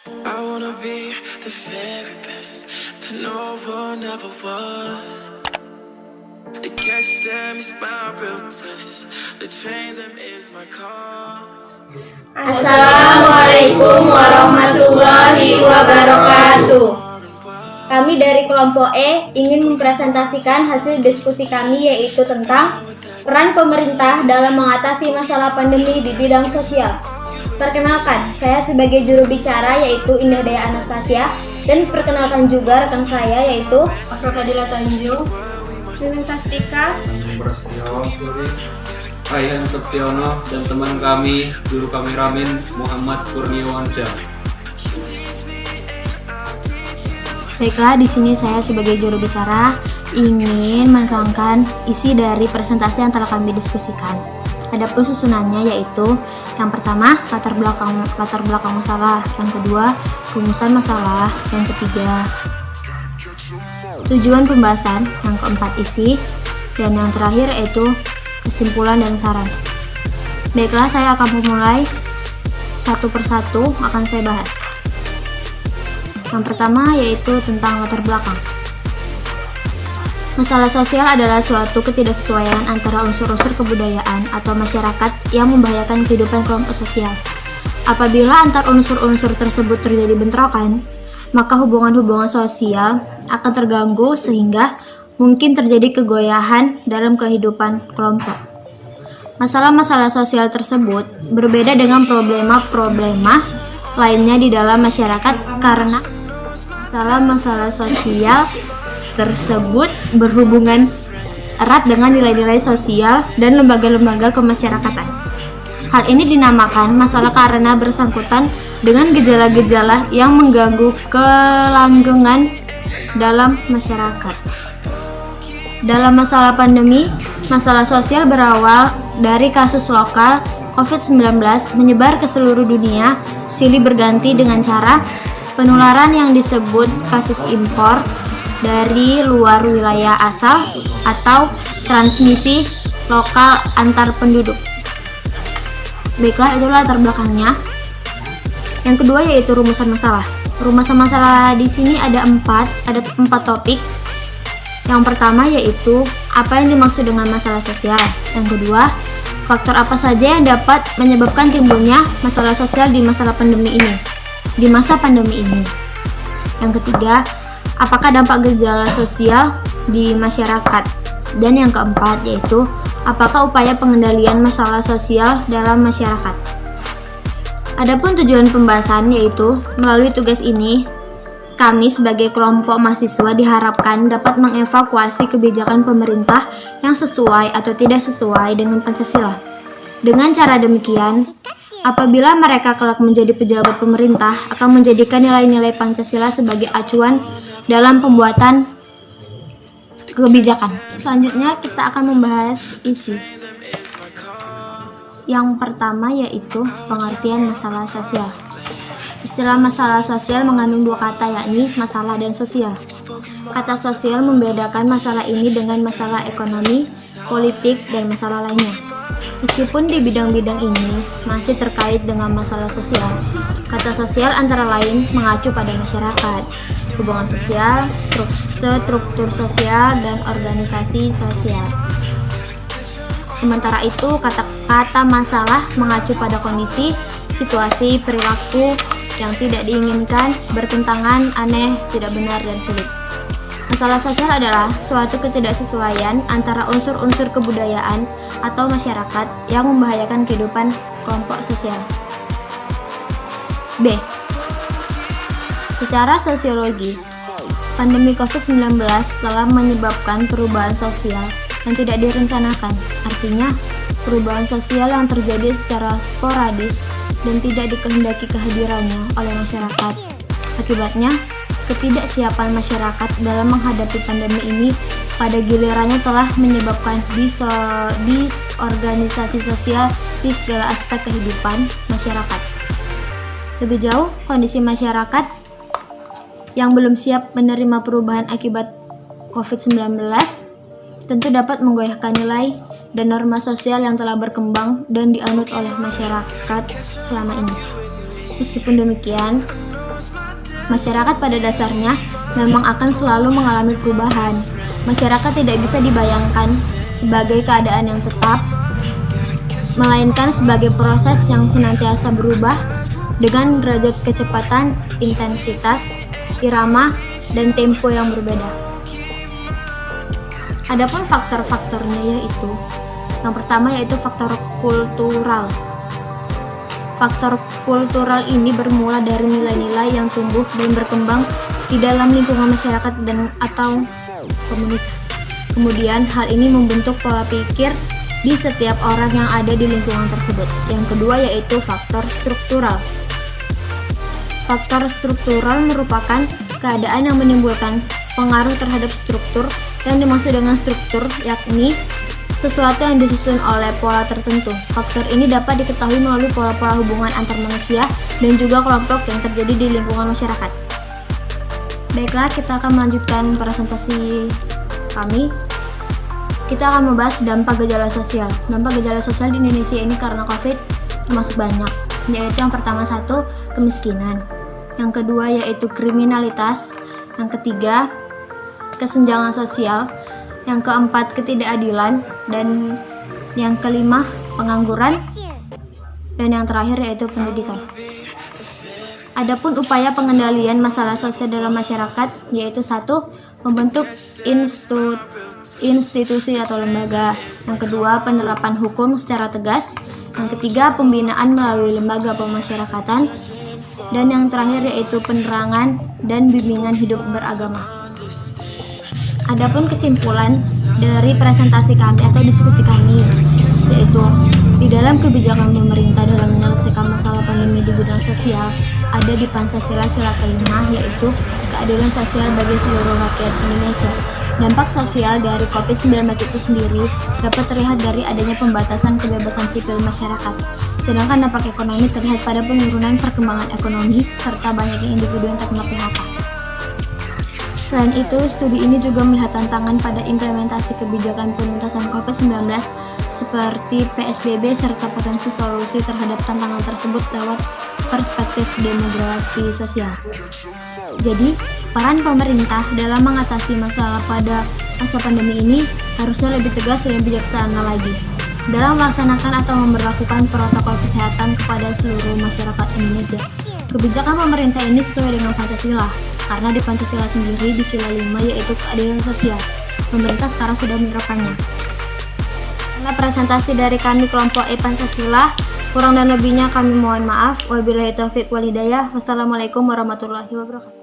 I wanna be the very best that no one ever was. To catch them is my real test. To train them is my cause. Assalamualaikum warahmatullahi wabarakatuh. Kami dari kelompok E ingin mempresentasikan hasil diskusi kami, yaitu tentang peran pemerintah dalam mengatasi masalah pandemi di bidang sosial. Perkenalkan, saya sebagai juru bicara yaitu Indah Daya Anastasia, dan perkenalkan juga rekan saya yaitu Afrofadila Tanjung, Nining Tastika, Raihan Septiono, dan teman kami juru kameramen Muhammad Kurniawansyah. Baiklah, di sini saya sebagai juru bicara ingin menerangkan isi dari presentasi yang telah kami diskusikan. Adapun susunannya yaitu yang pertama latar belakang masalah, yang kedua rumusan masalah, yang ketiga tujuan pembahasan, yang keempat isi, dan yang terakhir yaitu kesimpulan dan saran. Baiklah, saya akan memulai satu persatu akan saya bahas. Yang pertama yaitu tentang latar belakang. Masalah sosial adalah suatu ketidaksesuaian antara unsur-unsur kebudayaan atau masyarakat yang membahayakan kehidupan kelompok sosial. Apabila antar unsur-unsur tersebut terjadi bentrokan, maka hubungan-hubungan sosial akan terganggu sehingga mungkin terjadi kegoyahan dalam kehidupan kelompok. Masalah-masalah sosial tersebut berbeda dengan problema-problema lainnya di dalam masyarakat karena masalah-masalah sosial tersebut berhubungan erat dengan nilai-nilai sosial dan lembaga-lembaga kemasyarakatan. Hal ini dinamakan masalah karena bersangkutan dengan gejala-gejala yang mengganggu kelanggengan dalam masyarakat. Dalam masalah pandemi, masalah sosial berawal dari kasus lokal COVID-19 menyebar ke seluruh dunia, silih berganti dengan cara penularan yang disebut kasus impor dari luar wilayah asal atau transmisi lokal antar penduduk. Baiklah, itulah latar belakangnya. Yang kedua yaitu rumusan masalah. Rumusan masalah di sini ada empat topik. Yang pertama yaitu apa yang dimaksud dengan masalah sosial. Yang kedua, faktor apa saja yang dapat menyebabkan timbulnya masalah sosial di masa pandemi ini. Yang ketiga, apakah dampak gejala sosial di masyarakat? Dan yang keempat yaitu apakah upaya pengendalian masalah sosial dalam masyarakat? Adapun tujuan pembahasan yaitu melalui tugas ini kami sebagai kelompok mahasiswa diharapkan dapat mengevaluasi kebijakan pemerintah yang sesuai atau tidak sesuai dengan Pancasila. Dengan cara demikian, apabila mereka kelak menjadi pejabat pemerintah akan menjadikan nilai-nilai Pancasila sebagai acuan dalam pembuatan kebijakan. Selanjutnya kita akan membahas isi. Yang pertama yaitu pengertian masalah sosial. Istilah masalah sosial mengandung dua kata, yakni masalah dan sosial. Kata sosial membedakan masalah ini dengan masalah ekonomi, politik, dan masalah lainnya. Meskipun di bidang-bidang ini masih terkait dengan masalah sosial, kata sosial antara lain mengacu pada masyarakat, hubungan sosial, struktur sosial, dan organisasi sosial. Sementara itu, kata masalah mengacu pada kondisi, situasi, perilaku yang tidak diinginkan, bertentangan, aneh, tidak benar, dan sulit. Masalah sosial adalah suatu ketidaksesuaian antara unsur-unsur kebudayaan atau masyarakat yang membahayakan kehidupan kelompok sosial. B. Secara sosiologis, pandemi COVID-19 telah menyebabkan perubahan sosial yang tidak direncanakan. Artinya, perubahan sosial yang terjadi secara sporadis dan tidak dikehendaki kehadirannya oleh masyarakat. Akibatnya, ketidaksiapan masyarakat dalam menghadapi pandemi ini pada gilirannya telah menyebabkan disorganisasi sosial di segala aspek kehidupan masyarakat. Lebih jauh, kondisi masyarakat yang belum siap menerima perubahan akibat COVID-19 tentu dapat menggoyahkan nilai dan norma sosial yang telah berkembang dan dianut oleh masyarakat selama ini. Meskipun demikian, Masyarakat pada dasarnya memang akan selalu mengalami perubahan. Masyarakat tidak bisa dibayangkan sebagai keadaan yang tetap, melainkan sebagai proses yang senantiasa berubah dengan derajat kecepatan, intensitas, irama, dan tempo yang berbeda. Adapun faktor-faktornya yaitu, yang pertama yaitu faktor kultural. Faktor kultural ini bermula dari nilai-nilai yang tumbuh dan berkembang di dalam lingkungan masyarakat dan atau komunitas. Kemudian hal ini membentuk pola pikir di setiap orang yang ada di lingkungan tersebut. Yang kedua yaitu faktor struktural. Faktor struktural merupakan keadaan yang menimbulkan pengaruh terhadap struktur. Yang dimaksud dengan struktur yakni sesuatu yang disusun oleh pola tertentu. Faktor ini dapat diketahui melalui pola-pola hubungan antar manusia dan juga kelompok yang terjadi di lingkungan masyarakat. Baiklah, kita akan melanjutkan presentasi kami. Kita akan membahas dampak gejala sosial. Dampak gejala sosial di Indonesia ini karena COVID termasuk banyak, yaitu yang pertama satu, kemiskinan. Yang kedua yaitu kriminalitas. Yang ketiga, kesenjangan sosial. Yang keempat, ketidakadilan, dan yang kelima, pengangguran, dan yang terakhir yaitu pendidikan. Adapun upaya pengendalian masalah sosial dalam masyarakat yaitu satu, membentuk institusi atau lembaga. Yang kedua, penerapan hukum secara tegas. Yang ketiga, pembinaan melalui lembaga pemasyarakatan. Dan yang terakhir yaitu penerangan dan bimbingan hidup beragama. Adapun kesimpulan dari presentasi kami atau diskusi kami yaitu di dalam kebijakan pemerintah dalam menyelesaikan masalah pandemi di bidang sosial ada di Pancasila sila kelima yaitu keadilan sosial bagi seluruh rakyat Indonesia. Dampak sosial dari COVID-19 itu sendiri dapat terlihat dari adanya pembatasan kebebasan sipil masyarakat. Sedangkan dampak ekonomi terlihat pada penurunan perkembangan ekonomi serta banyaknya individu yang terkena PHK. Selain itu, studi ini juga melihat tantangan pada implementasi kebijakan penuntasan COVID-19 seperti PSBB serta potensi solusi terhadap tantangan tersebut lewat perspektif demografi sosial. Jadi, peran pemerintah dalam mengatasi masalah pada masa pandemi ini harusnya lebih tegas dan bijaksana lagi dalam melaksanakan atau memberlakukan protokol kesehatan kepada seluruh masyarakat Indonesia. Kebijakan pemerintah ini sesuai dengan Pancasila, karena di Pancasila sendiri di sila 5 yaitu keadilan sosial. Pemerintah sekarang sudah menerapkannya. Karena presentasi dari kami kelompok E Pancasila, kurang dan lebihnya kami mohon maaf. Wabillahi taufiq wal hidayah. Wassalamualaikum warahmatullahi wabarakatuh.